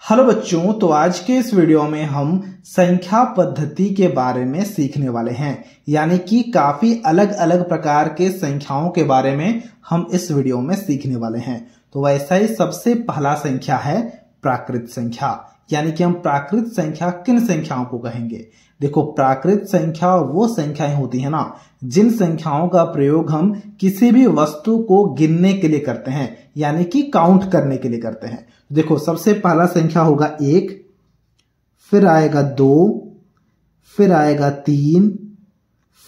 Hello बच्चों, तो आज के इस वीडियो में हम संख्या पद्धति के बारे में सीखने वाले हैं। यानी कि काफी अलग अलग प्रकार के संख्याओं के बारे में हम इस वीडियो में सीखने वाले हैं। तो वैसा ही सबसे पहला संख्या है प्राकृत संख्या। यानी कि हम प्राकृत संख्या किन संख्याओं को कहेंगे? देखो, प्राकृत संख्या वो संख्याएं होती है ना जिन संख्याओं का प्रयोग हम किसी भी वस्तु को गिनने के लिए करते हैं, यानी कि काउंट करने के लिए करते हैं। देखो, सबसे पहला संख्या होगा 1, फिर आएगा 2, फिर आएगा 3,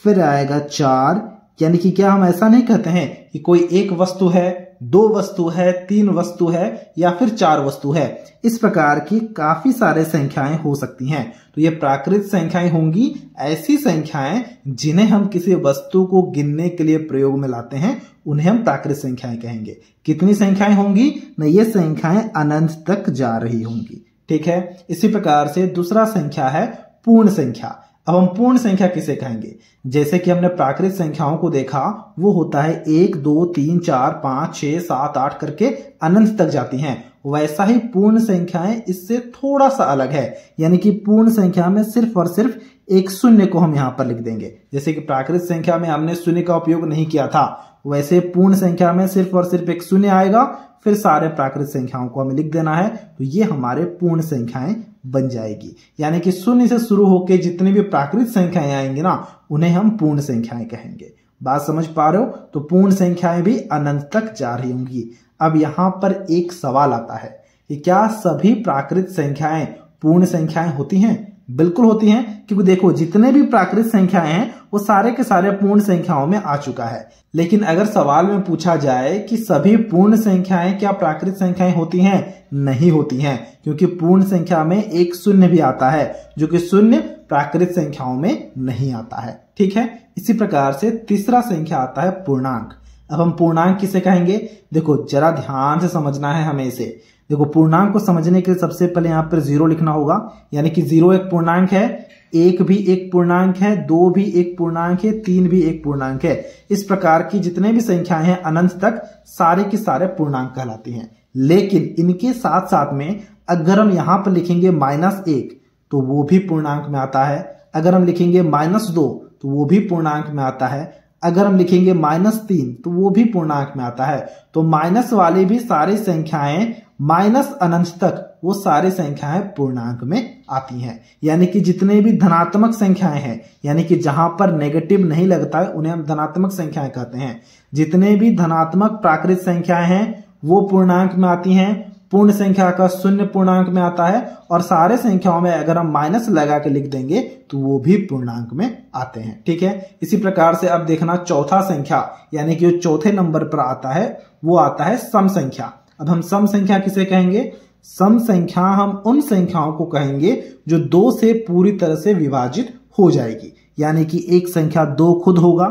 फिर आएगा 4। यानी कि क्या हम ऐसा नहीं कहते हैं कि कोई एक वस्तु है, 2 वस्तु है, 3 वस्तु है या फिर 4 वस्तु है। इस प्रकार की काफी सारे संख्याएं हो सकती हैं। तो ये प्राकृत संख्याएं होंगी ऐसी संख्याएं जिन्हें हम किसी वस्तु को गिनने के लिए प्रयोग में लाते हैं, उन्हें हम प्राकृत संख्याएं कहेंगे। कितनी संख्याएं होंगी ना? ये संख्याएं अनंत तक जा रही होंगी। ठीक है। इसी प्रकार से दूसरा संख्या है पूर्ण संख्या। अब हम पूर्ण संख्या किसे कहेंगे? जैसे कि हमने प्राकृत संख्याओं को देखा, वो होता है 1, 2, 3, 4, 5, 6, 7, 8 करके अनंत तक जाती हैं। वैसा ही पूर्ण संख्याएं इससे थोड़ा सा अलग है। यानी कि पूर्ण संख्या में सिर्फ और सिर्फ एक शून्य को हम यहां पर लिख देंगे। जैसे कि प्राकृत संख्या में हमने शून्य का उपयोग नहीं किया था, वैसे पूर्ण संख्या में सिर्फ और सिर्फ एक शून्य आएगा, फिर सारे प्राकृत संख्याओं को हमें लिख देना है। तो ये हमारे पूर्ण संख्याएं बन जाएगी। यानी कि शून्य से शुरू होकर जितनी भी प्राकृत संख्याएं आएंगी ना, उन्हें हम पूर्ण संख्याएं कहेंगे। बात समझ पा रहे हो? तो पूर्ण संख्याएं भी अनंत तक जा रही होंगी। अब यहां पर एक सवाल आता है कि क्या सभी प्राकृत संख्याएं पूर्ण संख्याएं होती हैं? बिल्कुल होती हैं, क्योंकि देखो, जितने भी प्राकृत संख्याएं हैं वो सारे के सारे पूर्ण संख्याओं में आ चुका है। लेकिन अगर सवाल में पूछा जाए कि सभी पूर्ण संख्याएं क्या प्राकृत संख्याएं होती हैं? नहीं होती हैं, क्योंकि पूर्ण संख्या में एक शून्य भी आता है, जो कि शून्य प्राकृत संख्याओं में नहीं आता है। ठीक है। इसी प्रकार से तीसरा संख्या आता है पूर्णांक। अब हम पूर्णांक किसे कहेंगे? देखो, जरा ध्यान से समझना है हमें इसे। देखो, पूर्णांक को समझने के लिए सबसे पहले यहाँ पर 0 लिखना होगा। यानी कि 0 एक पूर्णांक है, 1 भी एक पूर्णांक है, 2 भी एक पूर्णांक है, 3 भी एक पूर्णांक है। इस प्रकार की जितने भी संख्याएं हैं अनंत तक, सारे की सारे पूर्णांक कहलाती हैं। लेकिन इनके साथ साथ में अगर हम यहाँ पर लिखेंगे -1 तो वो भी पूर्णांक में आता है। अगर हम लिखेंगे -2 तो वो भी पूर्णांक में आता है। अगर हम लिखेंगे -3 तो वो भी पूर्णांक में आता है। तो माइनस वाली भी सारी संख्याएं माइनस अनंत तक वो सारी संख्याएं पूर्णांक में आती हैं। यानी कि जितने भी धनात्मक संख्याएं हैं, यानी कि जहां पर नेगेटिव नहीं लगता है, उन्हें हम धनात्मक संख्याएं कहते हैं। जितने भी धनात्मक प्राकृत संख्याएं हैं वो पूर्णांक में आती हैं। पूर्ण संख्या का शून्य पूर्णांक में आता है, और सारे संख्याओं में अगर हम माइनस लगा के लिख देंगे तो वो भी पूर्णांक में आते हैं। ठीक है। इसी प्रकार से अब देखना चौथा संख्या, यानी कि जो चौथे नंबर पर आता है वो आता है सम संख्या। अब हम सम संख्या किसे कहेंगे? सम संख्या हम उन संख्याओं को कहेंगे जो 2 से पूरी तरह से विभाजित हो जाएगी। यानी कि एक संख्या 2 खुद होगा,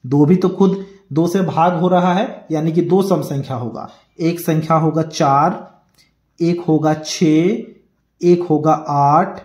2 भी तो खुद 2 से भाग हो रहा है, यानी कि 2 सम संख्या होगा। एक संख्या होगा 4, एक होगा 6, एक होगा 8,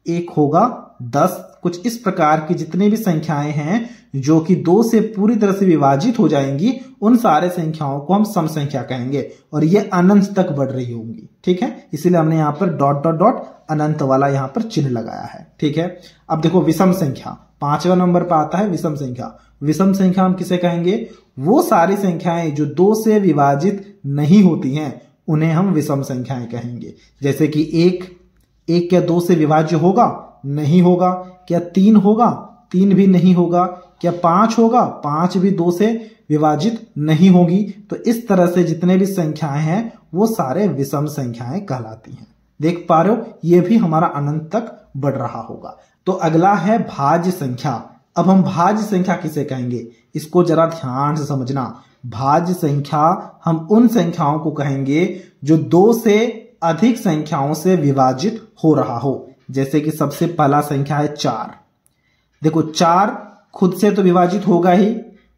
एक होगा 10। कुछ इस प्रकार की जितनी भी संख्याएं हैं जो कि 2 से पूरी तरह से विभाजित हो जाएंगी, उन सारे संख्याओं को हम सम संख्या कहेंगे, और ये अनंत तक बढ़ रही होंगी। ठीक है। इसीलिए हमने यहाँ पर डॉट डॉट डॉट अनंत वाला यहाँ पर चिन्ह लगाया है। ठीक है। अब देखो, विषम संख्या 5वां नंबर पर आता है। विषम संख्या, विषम संख्या हम किसे कहेंगे? वो सारी संख्याएं जो 2 से विभाजित नहीं होती हैं, उन्हें हम विषम संख्याएं कहेंगे। जैसे कि 1 क्या 2 से विभाज्य होगा? नहीं होगा। क्या 3 होगा? 3 भी नहीं होगा। क्या 5 होगा? 5 भी 2 से विभाजित नहीं होगी। तो इस तरह से जितने भी संख्याएं हैं वो सारे विषम संख्याएं कहलाती हैं। देख पा रहे हो? ये भी हमारा अनंत तक बढ़ रहा होगा। तो अगला है भाज्य संख्या। अब हम भाज्य संख्या किसे कहेंगे? इसको जरा ध्यान से समझना। भाज्य संख्या हम उन संख्याओं को कहेंगे जो 2 से अधिक संख्याओं से विभाजित हो रहा हो। जैसे कि सबसे पहला संख्या है 4। देखो, 4 खुद से तो विभाजित होगा ही,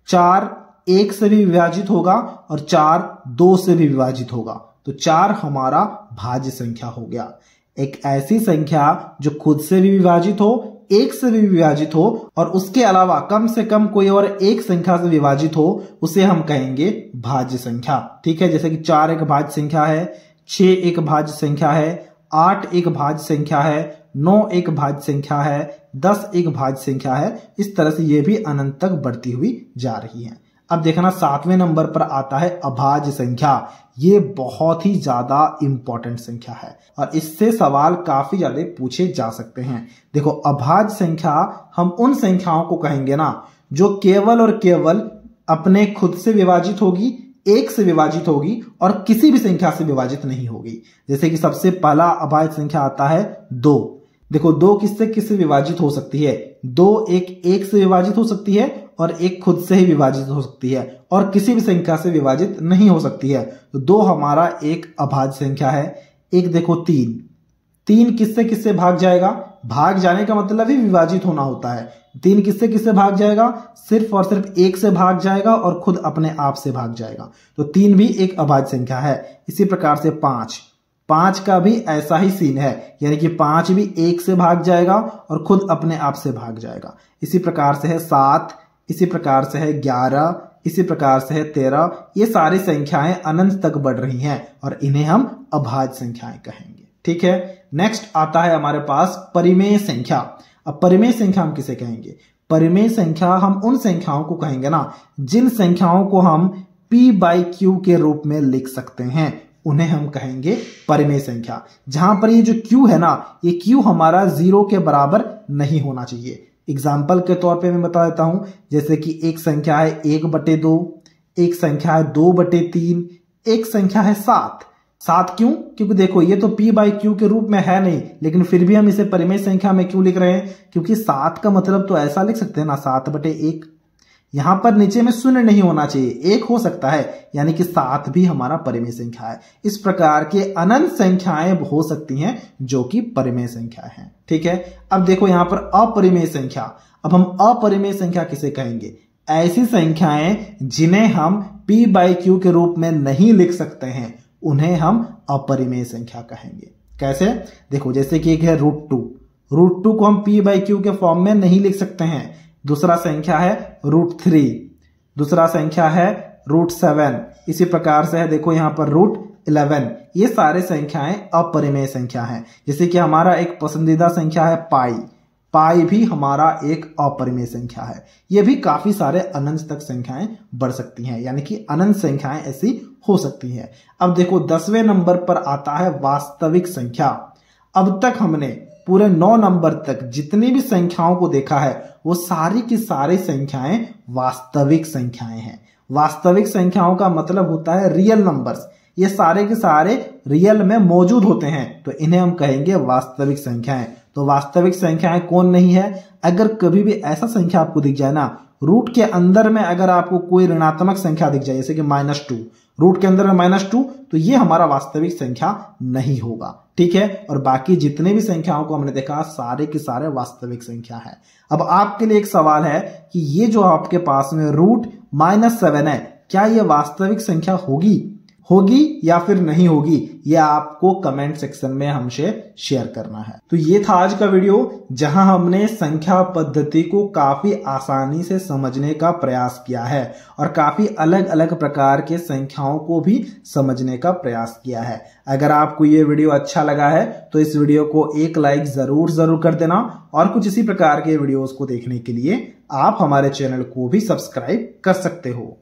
4 1 से भी विभाजित होगा, और 4 2 से भी विभाजित होगा। तो 4 हमारा भाज्य संख्या हो गया। एक ऐसी संख्या जो खुद से भी विभाजित हो, 1 से भी विभाजित हो, और उसके अलावा कम से कम कोई और एक संख्या से विभाजित हो, उसे हम कहेंगे भाज्य संख्या। ठीक है। जैसे कि 4 एक भाज्य संख्या है, 6 एक भाज्य संख्या है, 8 एक भाज्य संख्या है, 9 एक भाज्य संख्या है, 10 एक भाज्य संख्या है। इस तरह से ये भी अनंत तक बढ़ती हुई जा रही है। अब देखना 7वें नंबर पर आता है अभाज्य संख्या। ये बहुत ही ज्यादा इंपॉर्टेंट संख्या है और इससे सवाल काफी ज्यादा पूछे जा सकते हैं। देखो, अभाज्य संख्या हम उन संख्याओं को कहेंगे ना जो केवल और केवल अपने खुद से विभाजित होगी, एक से विभाजित होगी और किसी भी संख्या से विभाजित नहीं होगी। जैसे कि सबसे पहला अभाज्य संख्या आता है 2। देखो, 2 किससे किससे विभाजित हो सकती है? 2 एक से विभाजित हो सकती है और एक खुद से ही विभाजित हो सकती है और किसी भी संख्या से विभाजित नहीं हो सकती है। तो 2 हमारा एक अभाज्य संख्या है। एक देखो 3 किससे किससे भाग जाएगा? भाग जाने का मतलब ही विभाजित होना होता है। 3 किससे किससे भाग जाएगा? सिर्फ और सिर्फ 1 से भाग जाएगा और खुद अपने आप से भाग जाएगा। तो 3 भी एक अभाज्य संख्या है। इसी प्रकार से 5 का भी ऐसा ही सीन है, यानी कि 5 भी 1 से भाग जाएगा और खुद अपने आप से भाग जाएगा। इसी प्रकार से है 7, इसी प्रकार से है 11, इसी प्रकार से है 13। ये सारी संख्याएं अनंत तक बढ़ रही हैं और इन्हें हम अभाज्य संख्याएं कहेंगे। ठीक है। नेक्स्ट आता है हमारे पास परिमेय संख्या। अब परिमेय संख्या हम किसे कहेंगे? परिमेय संख्या हम उन संख्याओं को कहेंगे ना जिन संख्याओं को हम p/q के रूप में लिख सकते हैं, उन्हें हम कहेंगे परिमेय संख्या। जहां पर ये जो q है ना, ये q हमारा 0 के बराबर नहीं होना चाहिए। एग्जाम्पल के तौर पे मैं बता देता हूं, जैसे कि एक संख्या है 1/2, एक संख्या है 2/3, एक संख्या है 7। 7 क्यों? क्योंकि देखो, ये तो p/q के रूप में है नहीं, लेकिन फिर भी हम इसे परिमेय संख्या में क्यों लिख रहे हैं? क्योंकि 7 का मतलब तो ऐसा लिख सकते हैं ना, 7/1। यहां पर नीचे में शून्य नहीं होना चाहिए, 1 हो सकता है, यानी कि 7 भी हमारा परिमेय संख्या है। इस प्रकार के अनंत संख्याएं हो सकती हैं जो कि परिमेय संख्या है। ठीक है। अब देखो यहां पर अपरिमेय संख्या। अब हम अपरिमेय संख्या किसे कहेंगे? ऐसी संख्याएं जिन्हें हम p/q के रूप में नहीं लिख सकते हैं, उन्हें हम अपरिमेय संख्या कहेंगे। कैसे? देखो, जैसे कि एक है √2 को हम p/q के फॉर्म में नहीं लिख सकते हैं। दूसरा संख्या है √3, दूसरा संख्या है √7, इसी प्रकार से है देखो यहां पर √11। ये सारे संख्याएं अपरिमेय संख्या हैं। जैसे कि हमारा एक पसंदीदा संख्या है पाई भी हमारा एक अपरिमेय संख्या है। ये भी काफी सारे अनंत तक संख्याएं बढ़ सकती हैं, यानी कि अनंत संख्याएं ऐसी हो सकती हैं। अब देखो 10वें नंबर पर आता है वास्तविक संख्या। अब तक हमने पूरे 9 नंबर तक जितनी भी संख्याओं को देखा है वो सारी की सारी संख्याएं वास्तविक संख्याएं हैं। वास्तविक संख्याओं का मतलब होता है रियल नंबर्स। ये सारे के सारे रियल में मौजूद होते हैं, तो इन्हें हम कहेंगे वास्तविक संख्याएं। तो वास्तविक संख्याएं कौन नहीं है? अगर कभी भी ऐसा संख्या आपको दिख जाए ना, रूट के अंदर में अगर आपको कोई ऋणात्मक संख्या दिख जाए, जैसे कि -2, रूट के अंदर में -2, तो ये हमारा वास्तविक संख्या नहीं होगा। ठीक है। और बाकी जितने भी संख्याओं को हमने देखा सारे के सारे वास्तविक संख्या है। अब आपके लिए एक सवाल है कि ये जो आपके पास में √-7 है, क्या ये वास्तविक संख्या होगी या फिर नहीं होगी? ये आपको कमेंट सेक्शन में हमसे शेयर करना है। तो ये था आज का वीडियो, जहां हमने संख्या पद्धति को काफी आसानी से समझने का प्रयास किया है और काफी अलग अलग प्रकार के संख्याओं को भी समझने का प्रयास किया है। अगर आपको ये वीडियो अच्छा लगा है तो इस वीडियो को एक लाइक जरूर कर देना और कुछ इसी प्रकार के वीडियोस को देखने के लिए आप हमारे चैनल को भी सब्सक्राइब कर सकते हो।